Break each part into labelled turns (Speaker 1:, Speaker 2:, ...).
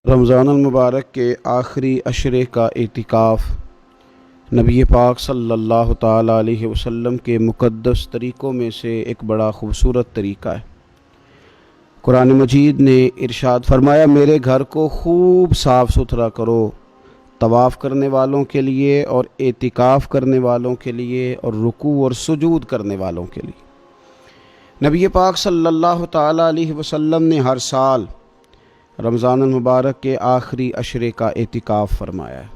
Speaker 1: رمضان المبارک کے آخری عشرے کا اعتکاف نبی پاک صلی اللہ تعالیٰ علیہ وسلم کے مقدس طریقوں میں سے ایک بڑا خوبصورت طریقہ ہے۔ قرآن مجید نے ارشاد فرمایا، میرے گھر کو خوب صاف ستھرا کرو، طواف کرنے والوں کے لیے اور اعتکاف کرنے والوں کے لیے اور رکوع اور سجود کرنے والوں کے لیے۔ نبی پاک صلی اللہ تعالیٰ علیہ وسلم نے ہر سال رمضان المبارک کے آخری عشرے کا اعتکاف فرمایا ہے۔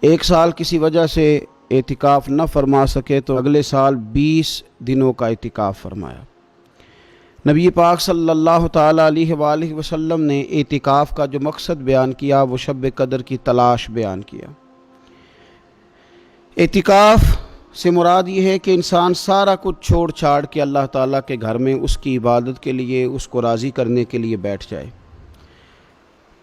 Speaker 1: ایک سال کسی وجہ سے اعتکاف نہ فرما سکے تو اگلے سال 20 دنوں کا اعتکاف فرمایا۔ نبی پاک صلی اللہ تعالیٰ علیہ وآلہ وسلم نے اعتکاف کا جو مقصد بیان کیا وہ شب قدر کی تلاش بیان کیا۔ اعتکاف سے مراد یہ ہے کہ انسان سارا کچھ چھوڑ چھاڑ کے اللہ تعالیٰ کے گھر میں اس کی عبادت کے لیے، اس کو راضی کرنے کے لیے بیٹھ جائے،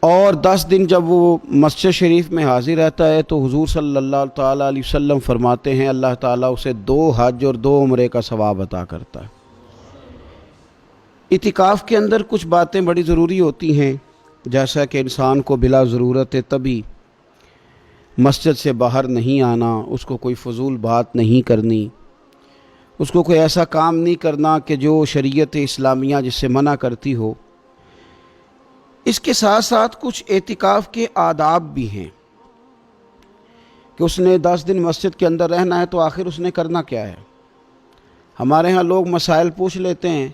Speaker 1: اور 10 دن جب وہ مسجد شریف میں حاضر رہتا ہے تو حضور صلی اللہ تعالیٰ علیہ وسلم فرماتے ہیں اللہ تعالیٰ اسے 2 حج اور 2 عمرے کا ثواب عطا کرتا ہے۔ اعتکاف کے اندر کچھ باتیں بڑی ضروری ہوتی ہیں، جیسا کہ انسان کو بلا ضرورت طبی مسجد سے باہر نہیں آنا، اس کو کوئی فضول بات نہیں کرنی، اس کو کوئی ایسا کام نہیں کرنا کہ جو شریعت اسلامیہ جس سے منع کرتی ہو۔ اس کے ساتھ ساتھ کچھ اعتکاف کے آداب بھی ہیں کہ اس نے 10 دن مسجد کے اندر رہنا ہے تو آخر اس نے کرنا کیا ہے۔ ہمارے ہاں لوگ مسائل پوچھ لیتے ہیں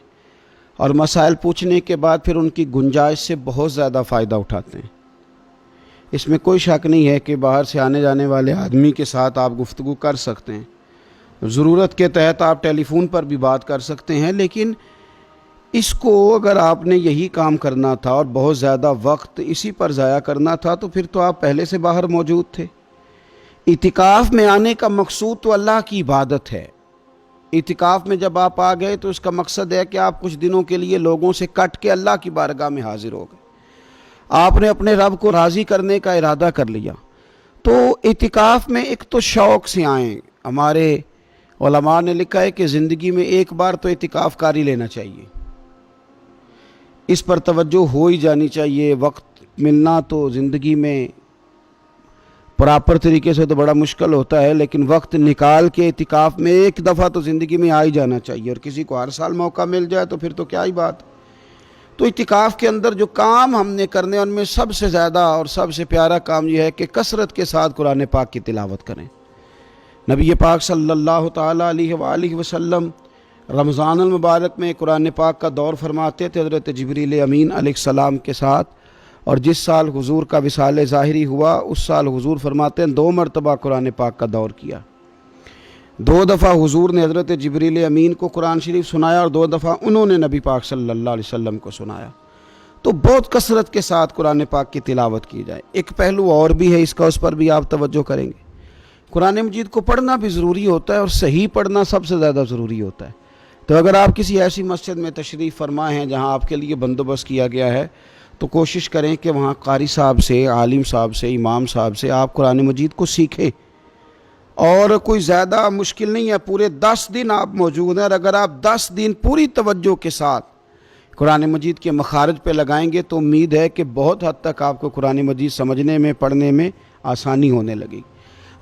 Speaker 1: اور مسائل پوچھنے کے بعد پھر ان کی گنجائش سے بہت زیادہ فائدہ اٹھاتے ہیں۔ اس میں کوئی شک نہیں ہے کہ باہر سے آنے جانے والے آدمی کے ساتھ آپ گفتگو کر سکتے ہیں، ضرورت کے تحت آپ ٹیلی فون پر بھی بات کر سکتے ہیں، لیکن اس کو اگر آپ نے یہی کام کرنا تھا اور بہت زیادہ وقت اسی پر ضائع کرنا تھا تو پھر تو آپ پہلے سے باہر موجود تھے۔ اعتکاف میں آنے کا مقصود تو اللہ کی عبادت ہے۔ اعتکاف میں جب آپ آ گئے تو اس کا مقصد ہے کہ آپ کچھ دنوں کے لیے لوگوں سے کٹ کے اللہ کی بارگاہ میں حاضر ہو گئے، آپ نے اپنے رب کو راضی کرنے کا ارادہ کر لیا۔ تو اعتکاف میں ایک تو شوق سے آئیں۔ ہمارے علماء نے لکھا ہے کہ زندگی میں ایک بار تو اعتکاف کاری لینا چاہیے، اس پر توجہ ہو ہی جانی چاہیے۔ وقت ملنا تو زندگی میں پراپر طریقے سے تو بڑا مشکل ہوتا ہے، لیکن وقت نکال کے اعتکاف میں ایک دفعہ تو زندگی میں آ ہی جانا چاہیے، اور کسی کو ہر سال موقع مل جائے تو پھر تو کیا ہی بات۔ تو اعتکاف کے اندر جو کام ہم نے کرنے ان میں سب سے زیادہ اور سب سے پیارا کام یہ ہے کہ کثرت کے ساتھ قرآن پاک کی تلاوت کریں۔ نبی پاک صلی اللہ تعالیٰ علیہ وآلہ وسلم رمضان المبارک میں قرآن پاک کا دور فرماتے تھے حضرت جبریل امین علیہ السلام کے ساتھ، اور جس سال حضور کا وصال ظاہری ہوا اس سال حضور فرماتے ہیں 2 مرتبہ قرآن پاک کا دور کیا۔ 2 دفعہ حضور نے حضرت جبریل امین کو قرآن شریف سنایا اور 2 دفعہ انہوں نے نبی پاک صلی اللہ علیہ وسلم کو سنایا۔ تو بہت کثرت کے ساتھ قرآن پاک کی تلاوت کی جائے۔ ایک پہلو اور بھی ہے اس کا، اس پر بھی آپ توجہ کریں گے۔ قرآن مجید کو پڑھنا بھی ضروری ہوتا ہے اور صحیح پڑھنا سب سے زیادہ ضروری ہوتا ہے۔ تو اگر آپ کسی ایسی مسجد میں تشریف فرما ہیں جہاں آپ کے لیے بندوبست کیا گیا ہے تو کوشش کریں کہ وہاں قاری صاحب سے، عالم صاحب سے، امام صاحب سے آپ قرآن مجید کو سیکھیں، اور کوئی زیادہ مشکل نہیں ہے۔ پورے 10 دن آپ موجود ہیں، اور اگر آپ 10 دن پوری توجہ کے ساتھ قرآن مجید کے مخارج پہ لگائیں گے تو امید ہے کہ بہت حد تک آپ کو قرآن مجید سمجھنے میں، پڑھنے میں آسانی ہونے لگے گی۔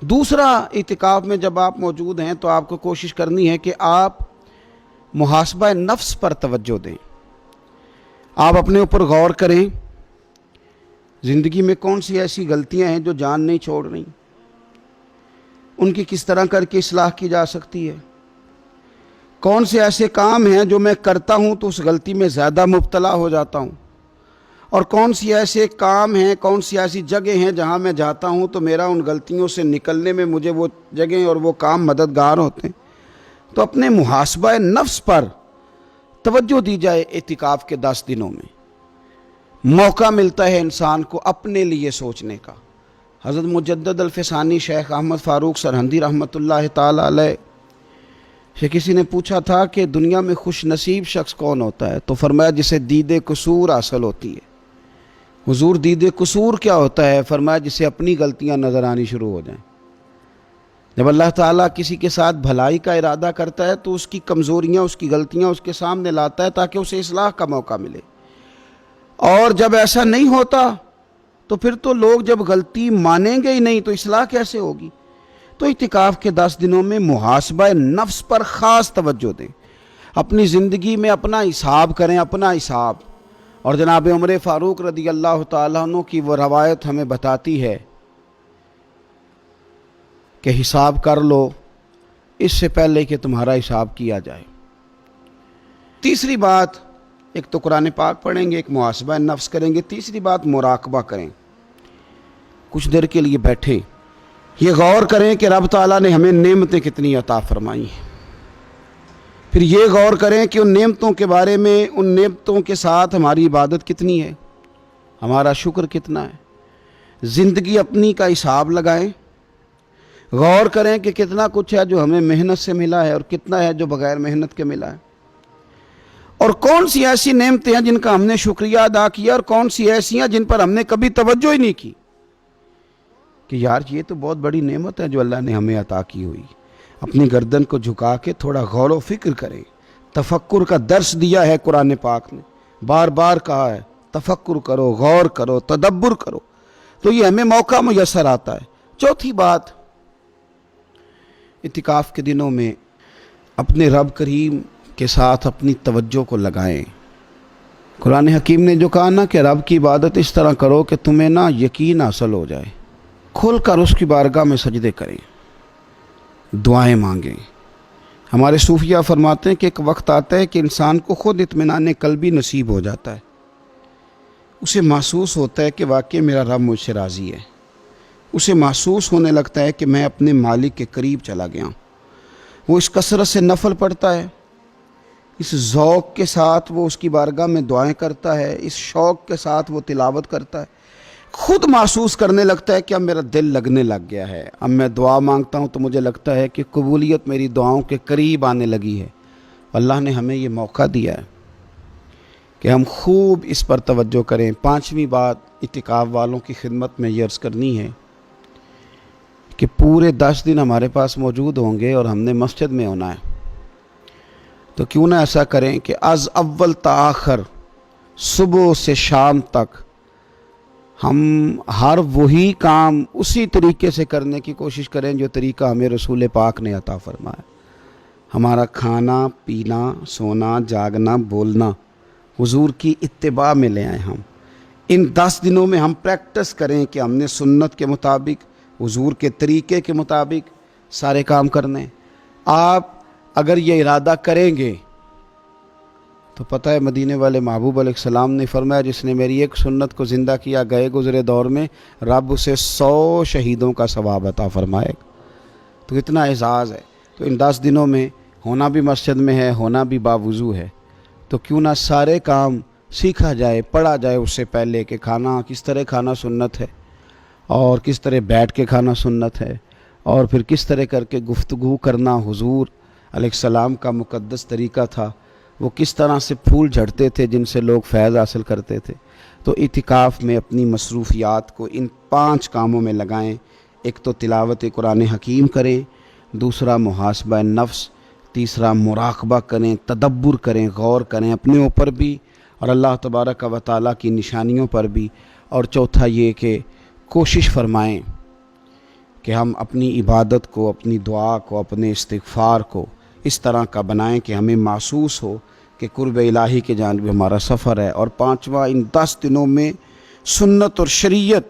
Speaker 1: دوسرا، اعتکاف میں جب آپ موجود ہیں تو آپ کو کوشش کرنی ہے کہ آپ محاسبہ نفس پر توجہ دیں۔ آپ اپنے اوپر غور کریں، زندگی میں کون سی ایسی غلطیاں ہیں جو جان نہیں چھوڑ رہی، ان کی کس طرح کر کے اصلاح کی جا سکتی ہے۔ کون سے ایسے کام ہیں جو میں کرتا ہوں تو اس غلطی میں زیادہ مبتلا ہو جاتا ہوں، اور کون سی ایسے کام ہیں، کون سی ایسی جگہ ہیں جہاں میں جاتا ہوں تو میرا ان غلطیوں سے نکلنے میں مجھے وہ جگہیں اور وہ کام مددگار ہوتے ہیں۔ تو اپنے محاسبہ نفس پر توجہ دی جائے۔ اعتکاف کے 10 دنوں میں موقع ملتا ہے انسان کو اپنے لیے سوچنے کا۔ حضرت مجدد الفسانی شیخ احمد فاروق سرہندی رحمۃ اللہ تعالی علیہ سے کسی نے پوچھا تھا کہ دنیا میں خوش نصیب شخص کون ہوتا ہے، تو فرمایا جسے دید قصور حاصل ہوتی ہے۔ حضور دید قصور کیا ہوتا ہے؟ فرمایا جسے اپنی غلطیاں نظر آنی شروع ہو جائیں۔ جب اللہ تعالیٰ کسی کے ساتھ بھلائی کا ارادہ کرتا ہے تو اس کی کمزوریاں، اس کی غلطیاں اس کے سامنے لاتا ہے تاکہ اسے اصلاح کا موقع ملے، اور جب ایسا نہیں ہوتا تو پھر تو لوگ جب غلطی مانیں گے ہی نہیں تو اصلاح کیسے ہوگی؟ تو اعتکاف کے 10 دنوں میں محاسبہ نفس پر خاص توجہ دیں، اپنی زندگی میں اپنا حساب کریں، اپنا حساب۔ اور جناب عمر فاروق رضی اللہ تعالیٰ عنہ کی وہ روایت ہمیں بتاتی ہے کہ حساب کر لو اس سے پہلے کہ تمہارا حساب کیا جائے۔ تیسری بات، ایک تو قرآن پاک پڑھیں گے، ایک محاسبہ نفس کریں گے، تیسری بات مراقبہ کریں۔ کچھ دیر کے لیے بیٹھیں، یہ غور کریں کہ رب تعالیٰ نے ہمیں نعمتیں کتنی عطا فرمائی ہیں، پھر یہ غور کریں کہ ان نعمتوں کے بارے میں، ان نعمتوں کے ساتھ ہماری عبادت کتنی ہے، ہمارا شکر کتنا ہے۔ زندگی اپنی کا حساب لگائیں، غور کریں کہ کتنا کچھ ہے جو ہمیں محنت سے ملا ہے اور کتنا ہے جو بغیر محنت کے ملا ہے، اور کون سی ایسی نعمتیں ہیں جن کا ہم نے شکریہ ادا کیا اور کون سی ایسی ہیں جن پر ہم نے کبھی توجہ ہی نہیں کی کہ یار یہ تو بہت بڑی نعمت ہے جو اللہ نے ہمیں عطا کی ہوئی۔ اپنی گردن کو جھکا کے تھوڑا غور و فکر کریں۔ تفکر کا درس دیا ہے قرآن پاک نے، بار بار کہا ہے تفکر کرو، غور کرو، تدبر کرو، تو یہ ہمیں موقع میسر آتا ہے۔ چوتھی بات، اعتکاف کے دنوں میں اپنے رب کریم کے ساتھ اپنی توجہ کو لگائیں۔ قرآن حکیم نے جو کہا نا کہ رب کی عبادت اس طرح کرو کہ تمہیں نا یقین حاصل ہو جائے، کھل کر اس کی بارگاہ میں سجدے کریں، دعائیں مانگیں۔ ہمارے صوفیہ فرماتے ہیں کہ ایک وقت آتا ہے کہ انسان کو خود اطمینان قلبی نصیب ہو جاتا ہے، اسے محسوس ہوتا ہے کہ واقعی میرا رب مجھ سے راضی ہے، اسے محسوس ہونے لگتا ہے کہ میں اپنے مالک کے قریب چلا گیا ہوں۔ وہ اس کثرت سے نفل پڑھتا ہے، اس ذوق کے ساتھ وہ اس کی بارگاہ میں دعائیں کرتا ہے، اس شوق کے ساتھ وہ تلاوت کرتا ہے، خود محسوس کرنے لگتا ہے کہ اب میرا دل لگنے لگ گیا ہے، اب میں دعا مانگتا ہوں تو مجھے لگتا ہے کہ قبولیت میری دعاؤں کے قریب آنے لگی ہے۔ اللہ نے ہمیں یہ موقع دیا ہے کہ ہم خوب اس پر توجہ کریں۔ پانچویں بات اعتکاف والوں کی خدمت میں یہ عرض کرنی ہے کہ پورے 10 دن ہمارے پاس موجود ہوں گے اور ہم نے مسجد میں ہونا ہے، تو کیوں نہ ایسا کریں کہ از اول تا آخر، صبح سے شام تک ہم ہر وہی کام اسی طریقے سے کرنے کی کوشش کریں جو طریقہ ہمیں رسول پاک نے عطا فرمایا۔ ہمارا کھانا، پینا، سونا، جاگنا، بولنا حضور کی اتباع میں لے آئیں۔ ہم ان 10 دنوں میں ہم پریکٹس کریں کہ ہم نے سنت کے مطابق، حضور کے طریقے کے مطابق سارے کام کرنے۔ آپ اگر یہ ارادہ کریں گے تو پتہ ہے مدینے والے محبوب علیہ السلام نے فرمایا جس نے میری ایک سنت کو زندہ کیا گئے گزرے دور میں رب اسے 100 شہیدوں کا ثواب عطا فرمائے گا۔ تو اتنا اعزاز ہے۔ تو ان 10 دنوں میں ہونا بھی مسجد میں ہے، ہونا بھی باوضو ہے، تو کیوں نہ سارے کام سیکھا جائے، پڑھا جائے اس سے پہلے کہ کھانا کس طرح کھانا سنت ہے، اور کس طرح بیٹھ کے کھانا سنت ہے، اور پھر کس طرح کر کے گفتگو کرنا حضور علیہ السلام کا مقدس طریقہ تھا، وہ کس طرح سے پھول جھڑتے تھے جن سے لوگ فیض حاصل کرتے تھے۔ تو اعتکاف میں اپنی مصروفیات کو ان 5 کاموں میں لگائیں۔ ایک تو تلاوت قرآن حکیم کریں، دوسرا محاسبہ نفس، تیسرا مراقبہ کریں، تدبر کریں، غور کریں اپنے اوپر بھی اور اللہ تبارک و تعالیٰ کی نشانیوں پر بھی، اور چوتھا یہ کہ کوشش فرمائیں کہ ہم اپنی عبادت کو، اپنی دعا کو، اپنے استغفار کو اس طرح کا بنائیں کہ ہمیں محسوس ہو کہ قرب الہی کے جانب ہمارا سفر ہے۔ اور پانچواں، ان 10 دنوں میں سنت اور شریعت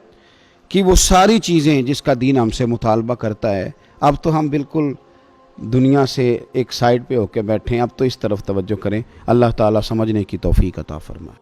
Speaker 1: کی وہ ساری چیزیں جس کا دین ہم سے مطالبہ کرتا ہے، اب تو ہم بالکل دنیا سے ایک سائڈ پہ ہو کے بیٹھیں، اب تو اس طرف توجہ کریں۔ اللہ تعالیٰ سمجھنے کی توفیق عطا فرمائے۔